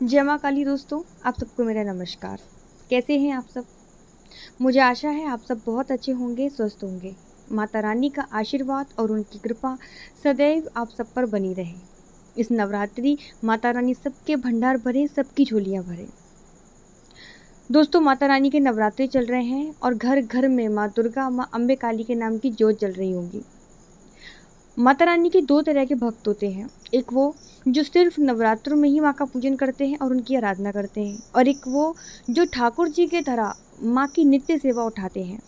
जय माँ काली दोस्तों, आप सबको मेरा नमस्कार। कैसे हैं आप सब? मुझे आशा है आप सब बहुत अच्छे होंगे, स्वस्थ होंगे। माता रानी का आशीर्वाद और उनकी कृपा सदैव आप सब पर बनी रहे। इस नवरात्रि माता रानी सबके भंडार भरे, सबकी झोलियाँ भरे। दोस्तों, माता रानी के नवरात्रि चल रहे हैं और घर घर में माँ दुर्गा, माँ अम्बे काली के नाम की जोत जल रही होंगी। माता रानी के दो तरह के भक्त होते हैं। एक वो जो सिर्फ नवरात्रों में ही माँ का पूजन करते हैं और उनकी आराधना करते हैं, और एक वो जो ठाकुर जी के तरह माँ की नित्य सेवा उठाते हैं।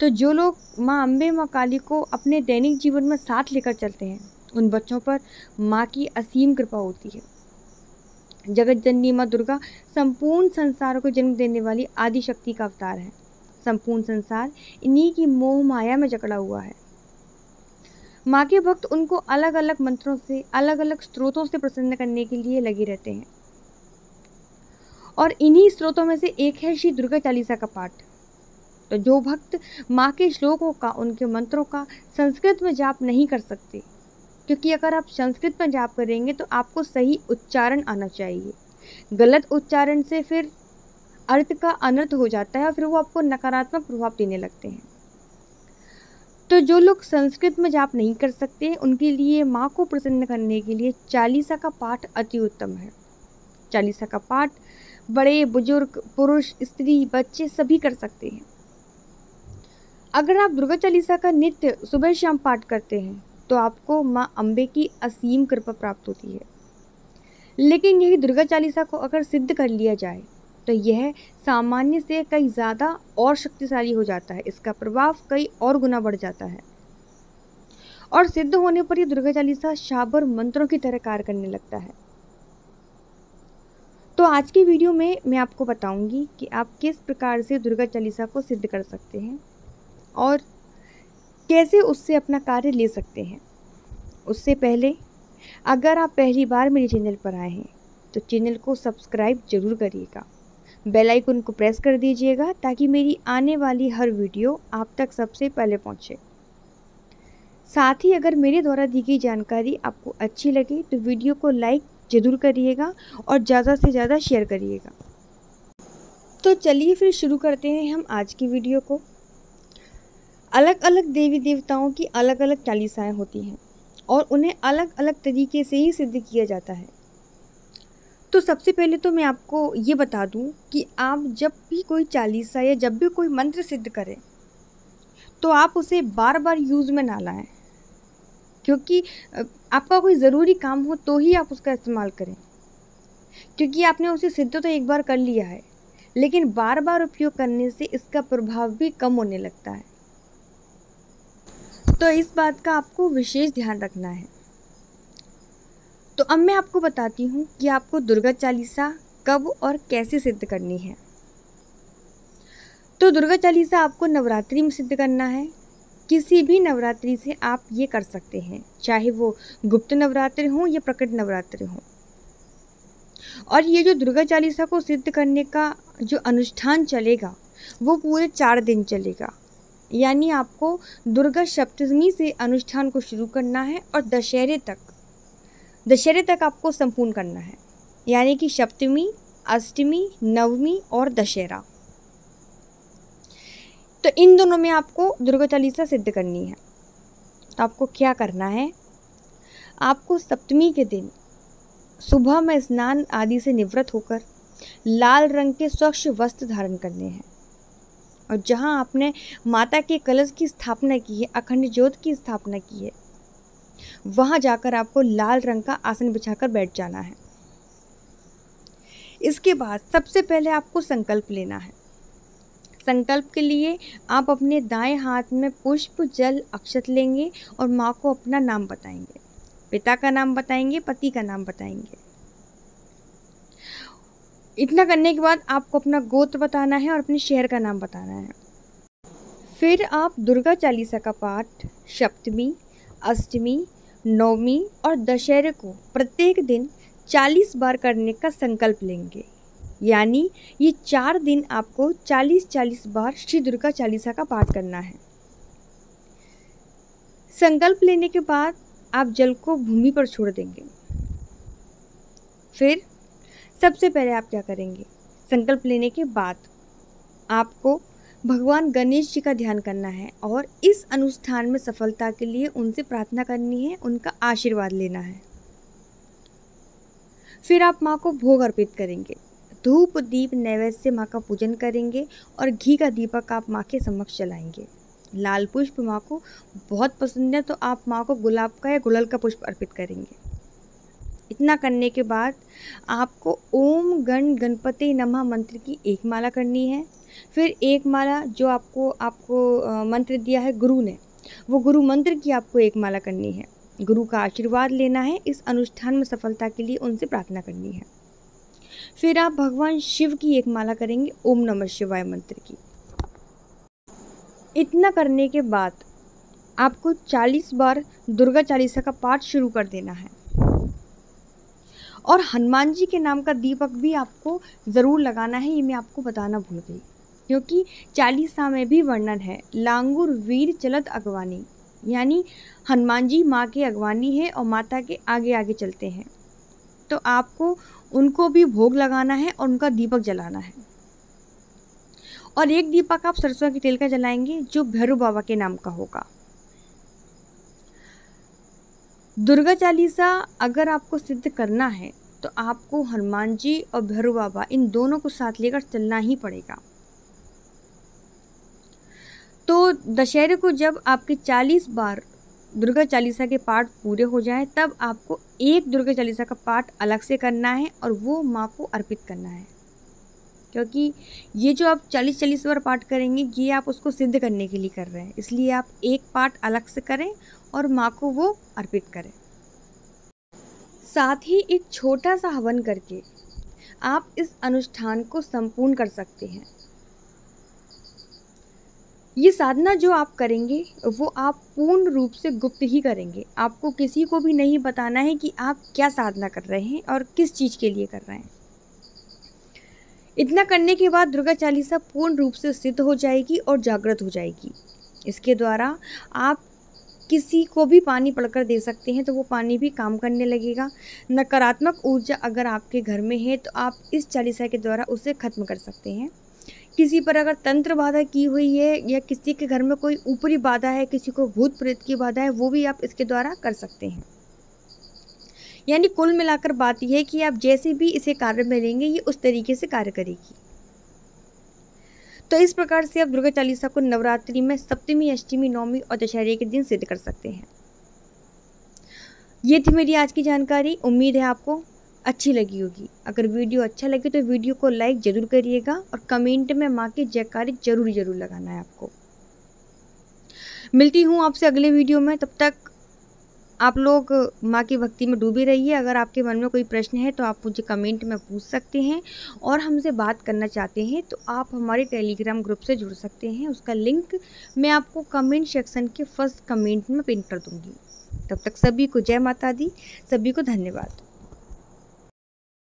तो जो लोग माँ अम्बे, माँ काली को अपने दैनिक जीवन में साथ लेकर चलते हैं, उन बच्चों पर माँ की असीम कृपा होती है। जगत जननी माँ दुर्गा संपूर्ण संसार को जन्म देने वाली आदि शक्ति का अवतार है। संपूर्ण संसार इन्हीं की मोह माया में जकड़ा हुआ है। माँ के भक्त उनको अलग अलग मंत्रों से, अलग अलग स्रोतों से प्रसन्न करने के लिए लगे रहते हैं, और इन्हीं स्रोतों में से एक है श्री दुर्गा चालीसा का पाठ। तो जो भक्त माँ के श्लोकों का, उनके मंत्रों का संस्कृत में जाप नहीं कर सकते, क्योंकि अगर आप संस्कृत में जाप करेंगे तो आपको सही उच्चारण आना चाहिए। गलत उच्चारण से फिर अर्थ का अनर्थ हो जाता है और फिर वो आपको नकारात्मक प्रभाव देने लगते हैं। तो जो लोग संस्कृत में जाप नहीं कर सकते, उनके लिए माँ को प्रसन्न करने के लिए चालीसा का पाठ अति उत्तम है। चालीसा का पाठ बड़े बुजुर्ग, पुरुष, स्त्री, बच्चे सभी कर सकते हैं। अगर आप दुर्गा चालीसा का नित्य सुबह शाम पाठ करते हैं तो आपको माँ अम्बे की असीम कृपा प्राप्त होती है। लेकिन यही दुर्गा चालीसा को अगर सिद्ध कर लिया जाए तो यह सामान्य से कई ज़्यादा और शक्तिशाली हो जाता है। इसका प्रभाव कई और गुना बढ़ जाता है, और सिद्ध होने पर यह दुर्गा चालीसा शाबर मंत्रों की तरह कार्य करने लगता है। तो आज की वीडियो में मैं आपको बताऊंगी कि आप किस प्रकार से दुर्गा चालीसा को सिद्ध कर सकते हैं और कैसे उससे अपना कार्य ले सकते हैं। उससे पहले अगर आप पहली बार मेरे चैनल पर आए हैं तो चैनल को सब्सक्राइब जरूर करिएगा, बेल आइकन को प्रेस कर दीजिएगा ताकि मेरी आने वाली हर वीडियो आप तक सबसे पहले पहुंचे। साथ ही अगर मेरे द्वारा दी गई जानकारी आपको अच्छी लगे तो वीडियो को लाइक जरूर करिएगा और ज़्यादा से ज़्यादा शेयर करिएगा। तो चलिए फिर शुरू करते हैं हम आज की वीडियो को। अलग अलग देवी देवताओं की अलग अलग चालीसाएँ होती हैं और उन्हें अलग अलग तरीके से ही सिद्ध किया जाता है। तो सबसे पहले तो मैं आपको ये बता दूं कि आप जब भी कोई चालीसा या जब भी कोई मंत्र सिद्ध करें तो आप उसे बार बार यूज़ में ना लाएं, क्योंकि आपका कोई ज़रूरी काम हो तो ही आप उसका इस्तेमाल करें। क्योंकि आपने उसे सिद्ध तो एक बार कर लिया है, लेकिन बार बार उपयोग करने से इसका प्रभाव भी कम होने लगता है। तो इस बात का आपको विशेष ध्यान रखना है। तो अब मैं आपको बताती हूँ कि आपको दुर्गा चालीसा कब और कैसे सिद्ध करनी है। तो दुर्गा चालीसा आपको नवरात्रि में सिद्ध करना है। किसी भी नवरात्रि से आप ये कर सकते हैं, चाहे वो गुप्त नवरात्रि हो या प्रकट नवरात्रि हो। और ये जो दुर्गा चालीसा को सिद्ध करने का जो अनुष्ठान चलेगा वो पूरे 4 दिन चलेगा। यानी आपको दुर्गा सप्तमी से अनुष्ठान को शुरू करना है और दशहरे तक आपको संपूर्ण करना है। यानी कि सप्तमी, अष्टमी, नवमी और दशहरा, तो इन दोनों में आपको दुर्गा चालीसा सिद्ध करनी है। तो आपको क्या करना है, आपको सप्तमी के दिन सुबह में स्नान आदि से निवृत्त होकर लाल रंग के स्वच्छ वस्त्र धारण करने हैं, और जहां आपने माता के कलश की स्थापना की है, अखंड ज्योत की स्थापना की है, वहां जाकर आपको लाल रंग का आसन बिछाकर बैठ जाना है। इसके बाद सबसे पहले आपको संकल्प लेना है। संकल्प के लिए आप अपने दाएं हाथ में पुष्प, जल, अक्षत लेंगे और माँ को अपना नाम बताएंगे। पिता का नाम बताएंगे, पति का नाम बताएंगे। इतना करने के बाद आपको अपना गोत्र बताना है और अपने शहर का नाम बताना है। फिर आप दुर्गा चालीसा का पाठ सप्तमी, अष्टमी, नवमी और दशहरे को प्रत्येक दिन 40 बार करने का संकल्प लेंगे। यानी ये 4 दिन आपको 40-40 बार श्री दुर्गा चालीसा का पाठ करना है। संकल्प लेने के बाद आप जल को भूमि पर छोड़ देंगे। फिर सबसे पहले आप क्या करेंगे, संकल्प लेने के बाद आपको भगवान गणेश जी का ध्यान करना है और इस अनुष्ठान में सफलता के लिए उनसे प्रार्थना करनी है, उनका आशीर्वाद लेना है। फिर आप माँ को भोग अर्पित करेंगे, धूप दीप नैवेद्य से माँ का पूजन करेंगे और घी का दीपक आप माँ के समक्ष जलाएंगे। लाल पुष्प माँ को बहुत पसंद है तो आप माँ को गुलाब का या गुड़हल का पुष्प अर्पित करेंगे। इतना करने के बाद आपको ओम गण गणपति नमः मंत्र की एक माला करनी है। फिर एक माला जो आपको मंत्र दिया है गुरु ने, वो गुरु मंत्र की आपको एक माला करनी है। गुरु का आशीर्वाद लेना है, इस अनुष्ठान में सफलता के लिए उनसे प्रार्थना करनी है। फिर आप भगवान शिव की एक माला करेंगे ओम नमः शिवाय मंत्र की। इतना करने के बाद आपको 40 बार दुर्गा चालीसा का पाठ शुरू कर देना है और हनुमान जी के नाम का दीपक भी आपको ज़रूर लगाना है। ये मैं आपको बताना भूल गई, क्योंकि चालीसा में भी वर्णन है, लांगुर वीर चलत अगवानी, यानी हनुमान जी माँ के अगवानी है और माता के आगे आगे चलते हैं। तो आपको उनको भी भोग लगाना है और उनका दीपक जलाना है। और एक दीपक आप सरसों के तेल का जलाएंगे जो भैरव बाबा के नाम का होगा। दुर्गा चालीसा अगर आपको सिद्ध करना है तो आपको हनुमान जी और भैरव बाबा इन दोनों को साथ लेकर चलना ही पड़ेगा। तो दशहरे को जब आपके 40 बार दुर्गा चालीसा के पाठ पूरे हो जाएं, तब आपको एक दुर्गा चालीसा का पाठ अलग से करना है और वो माँ को अर्पित करना है। क्योंकि ये जो आप 40 बार पाठ करेंगे ये आप उसको सिद्ध करने के लिए कर रहे हैं, इसलिए आप एक पाठ अलग से करें और माँ को वो अर्पित करें। साथ ही एक छोटा सा हवन करके आप इस अनुष्ठान को संपूर्ण कर सकते हैं। ये साधना जो आप करेंगे वो आप पूर्ण रूप से गुप्त ही करेंगे। आपको किसी को भी नहीं बताना है कि आप क्या साधना कर रहे हैं और किस चीज़ के लिए कर रहे हैं। इतना करने के बाद दुर्गा चालीसा पूर्ण रूप से सिद्ध हो जाएगी और जागृत हो जाएगी। इसके द्वारा आप किसी को भी पानी पढ़कर दे सकते हैं तो वो पानी भी काम करने लगेगा। नकारात्मक ऊर्जा अगर आपके घर में है तो आप इस चालीसा के द्वारा उसे ख़त्म कर सकते हैं। किसी पर अगर तंत्र बाधा की हुई है या किसी के घर में कोई ऊपरी बाधा है, किसी को भूत प्रेत की बाधा है, वो भी आप इसके द्वारा कर सकते हैं। यानी कुल मिलाकर बात यह है कि आप जैसे भी इसे कार्य में लेंगे ये उस तरीके से कार्य करेगी। तो इस प्रकार से आप दुर्गा चालीसा को नवरात्रि में सप्तमी, अष्टमी, नवमी और दशहरे के दिन सिद्ध कर सकते हैं। ये थी मेरी आज की जानकारी। उम्मीद है आपको अच्छी लगी होगी। अगर वीडियो अच्छा लगे तो वीडियो को लाइक ज़रूर करिएगा और कमेंट में माँ की जयकारी जरूर लगाना है आपको। मिलती हूँ आपसे अगले वीडियो में, तब तक आप लोग माँ की भक्ति में डूबे रहिए। अगर आपके मन में कोई प्रश्न है तो आप मुझे कमेंट में पूछ सकते हैं और हमसे बात करना चाहते हैं तो आप हमारे टेलीग्राम ग्रुप से जुड़ सकते हैं। उसका लिंक मैं आपको कमेंट सेक्शन के फर्स्ट कमेंट में पिन कर दूँगी। तब तक सभी को जय माता दी, सभी को धन्यवाद।